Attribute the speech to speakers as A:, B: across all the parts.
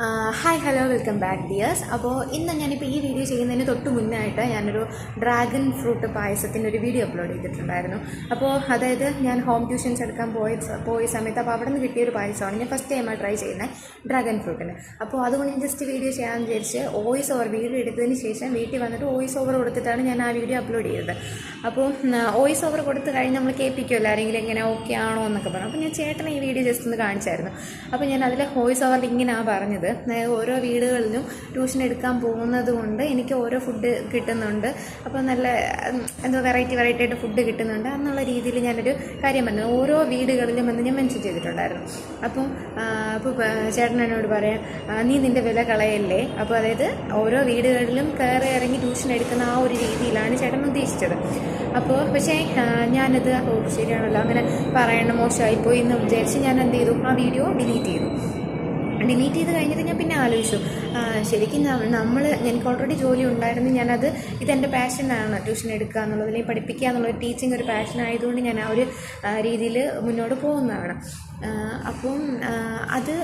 A: Hi hello welcome back dears. അപ്പോൾ ഇന്ന് ഞാനിപ്പോൾ ഈ വീഡിയോ ചെയ്യുന്നതിന് തൊട്ട് മുന്നായിട്ട് ഞാനൊരു ഡ്രാഗൺ ഫ്രൂട്ട് പായസത്തിൻ്റെ ഒരു വീഡിയോ അപ്ലോഡ് ചെയ്തിട്ടുണ്ടായിരുന്നു. അപ്പോൾ അതായത് ഞാൻ ഹോം ട്യൂഷൻസ് എടുക്കാൻ പോയ സമയത്ത് അപ്പോൾ അവിടെ നിന്ന് കിട്ടിയൊരു പായസമാണ് ഞാൻ ഫസ്റ്റ് ടൈമാണ് ട്രൈ ചെയ്യുന്നത്, ഡ്രാഗൺ ഫ്രൂട്ടിന്. അപ്പോൾ അതുകൊണ്ട് ഞാൻ ജസ്റ്റ് വീഡിയോ ചെയ്യാമെന്ന് വിചാരിച്ച് വീഡിയോ എടുത്തതിന് ശേഷം വീട്ടിൽ വന്നിട്ട് വോയിസ് ഓവർ കൊടുത്തിട്ടാണ് ഞാൻ ആ വീഡിയോ അപ്ലോഡ് ചെയ്തത്. അപ്പോൾ വോയിസ് ഓവർ കൊടുത്ത് കഴിഞ്ഞ് നമ്മൾ കേൾപ്പിക്കുമല്ലോ ആരെങ്കിലും എങ്ങനെ ഓക്കെ ആണോ എന്നൊക്കെ പറഞ്ഞു. അപ്പോൾ ഞാൻ ചേട്ടനെ ഈ വീഡിയോ ജസ്റ്റ് ഒന്ന് കാണിച്ചായിരുന്നു. അപ്പോൾ ഞാൻ അതിലെ വോയിസ് ഓവറിൽ ഇങ്ങനെയാണ് പറഞ്ഞത്, ഓരോ വീടുകളിലും ട്യൂഷൻ എടുക്കാൻ പോകുന്നത് കൊണ്ട് എനിക്ക് ഓരോ ഫുഡ് കിട്ടുന്നുണ്ട്, അപ്പോൾ നല്ല വെറൈറ്റി ആയിട്ട് ഫുഡ് കിട്ടുന്നുണ്ട് എന്നുള്ള രീതിയിൽ ഞാനൊരു കാര്യം പറഞ്ഞു. ഓരോ വീടുകളിലും എന്ന് ഞാൻ മെൻഷൻ ചെയ്തിട്ടുണ്ടായിരുന്നു. അപ്പോൾ ചേട്ടൻ എന്നോട് പറയാം, നീ നിൻ്റെ വില കളയല്ലേ. അപ്പോൾ അതായത് ഓരോ വീടുകളിലും കയറി ഇറങ്ങി ട്യൂഷൻ എടുക്കുന്ന ആ ഒരു രീതിയിലാണ് ചേട്ടൻ ഉദ്ദേശിച്ചത്. അപ്പോൾ പക്ഷേ ഞാനത് ശരിയാണല്ലോ അങ്ങനെ പറയണം, മോശമായിപ്പോയി എന്ന് വിചാരിച്ച് ഞാൻ എന്ത് ചെയ്തു, ആ വീഡിയോ ഡിലീറ്റ് ചെയ്ത് കഴിഞ്ഞിട്ട് ഞാൻ പിന്നെ ആലോചിച്ചു, ശരിക്കും എനിക്ക് ഓൾറെഡി ജോലി ഉണ്ടായിരുന്നു, ഞാനത് ഇതെൻ്റെ പാഷനാണ്, ട്യൂഷൻ എടുക്കുക എന്നുള്ളത് അല്ലെങ്കിൽ പഠിപ്പിക്കുക എന്നുള്ളത് ടീച്ചിങ് ഒരു പാഷൻ ആയതുകൊണ്ട് ഞാൻ ആ ഒരു രീതിയിൽ മുന്നോട്ട് പോകുന്നതാണ്. അപ്പം അത്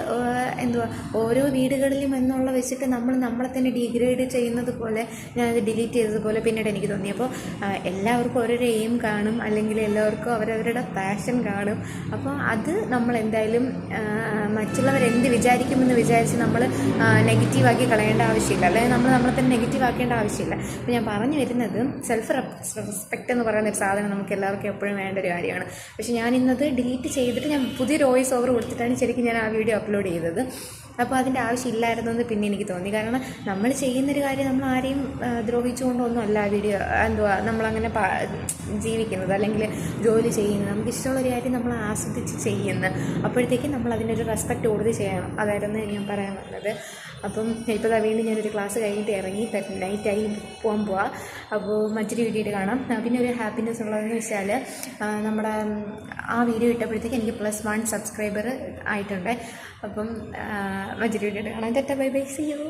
A: ഓരോ വീടുകളിലും എന്നുള്ള വെച്ചിട്ട് നമ്മളെ തന്നെ ഡിഗ്രേഡ് ചെയ്യുന്നത് പോലെ ഞാനത് ഡിലീറ്റ് ചെയ്തതുപോലെ പിന്നീട് എനിക്ക് തോന്നി. അപ്പോൾ എല്ലാവർക്കും ഓരോരോ എയിം കാണും, അല്ലെങ്കിൽ എല്ലാവർക്കും അവരവരുടെ പാഷൻ കാണും. അപ്പോൾ അത് നമ്മൾ എന്തായാലും മറ്റുള്ളവരെന്ത് വിചാരിക്കുമെന്ന് വിചാരിച്ച് നമ്മൾ നെഗറ്റീവാക്കി കളയേണ്ട ആവശ്യമില്ല, അല്ലെങ്കിൽ നമ്മളെ തന്നെ നെഗറ്റീവ് ആക്കേണ്ട ആവശ്യമില്ല. അപ്പോൾ ഞാൻ പറഞ്ഞു വരുന്നത്, സെൽഫ് റെസ്പെക്റ്റ് എന്ന് പറയുന്ന ഒരു സാധനം നമുക്ക് എല്ലാവർക്കും എപ്പോഴും വേണ്ട ഒരു കാര്യമാണ്. പക്ഷേ ഞാൻ ഇന്നത് ഡിലീറ്റ് ചെയ്തിട്ട് ഞാൻ പുതിയൊരു വോയിസ് ഓവർ കൊടുത്തിട്ടാണ് ശരിക്കും ഞാൻ ആ വീഡിയോ അപ്ലോഡ് ചെയ്തത്. അപ്പോൾ അതിൻ്റെ ആവശ്യമില്ലായിരുന്നു എന്ന് പിന്നെ എനിക്ക് തോന്നി. കാരണം നമ്മൾ ചെയ്യുന്നൊരു കാര്യം നമ്മൾ ആരെയും ദ്രോഹിച്ചുകൊണ്ടൊന്നും അല്ല ആ വീഡിയോ നമ്മളങ്ങനെ ജീവിക്കുന്നത് അല്ലെങ്കിൽ ജോലി ചെയ്യുന്നത്. നമുക്ക് ഇഷ്ടമുള്ളൊരു കാര്യം നമ്മൾ ആസ്വദിച്ച് ചെയ്യുന്നത്, അപ്പോഴത്തേക്കും നമ്മൾ അതിനൊരു റെസ്പെക്റ്റ് കൊടുത്ത് ചെയ്യണം. അതായിരുന്നു ഞാൻ പറയാൻ വന്നത്. അപ്പം ഇപ്പോൾ വീണ്ടും ഞാനൊരു ക്ലാസ് കഴിഞ്ഞിട്ട് ഇറങ്ങി, നൈറ്റായി പോകാം. അപ്പോൾ മറ്റൊരു വീഡിയോയിൽ കാണാം. പിന്നെ ഒരു ഹാപ്പിനെസ് ഉള്ളതെന്ന് വെച്ചാൽ നമ്മുടെ ആ വീഡിയോ ഇട്ടപ്പോഴത്തേക്ക് എനിക്ക് +1 സബ്സ്ക്രൈബർ ആയിട്ടുണ്ട്. അപ്പം മറ്റൊരു വീഡിയോയിൽ കാണാം. Bye bye, see U.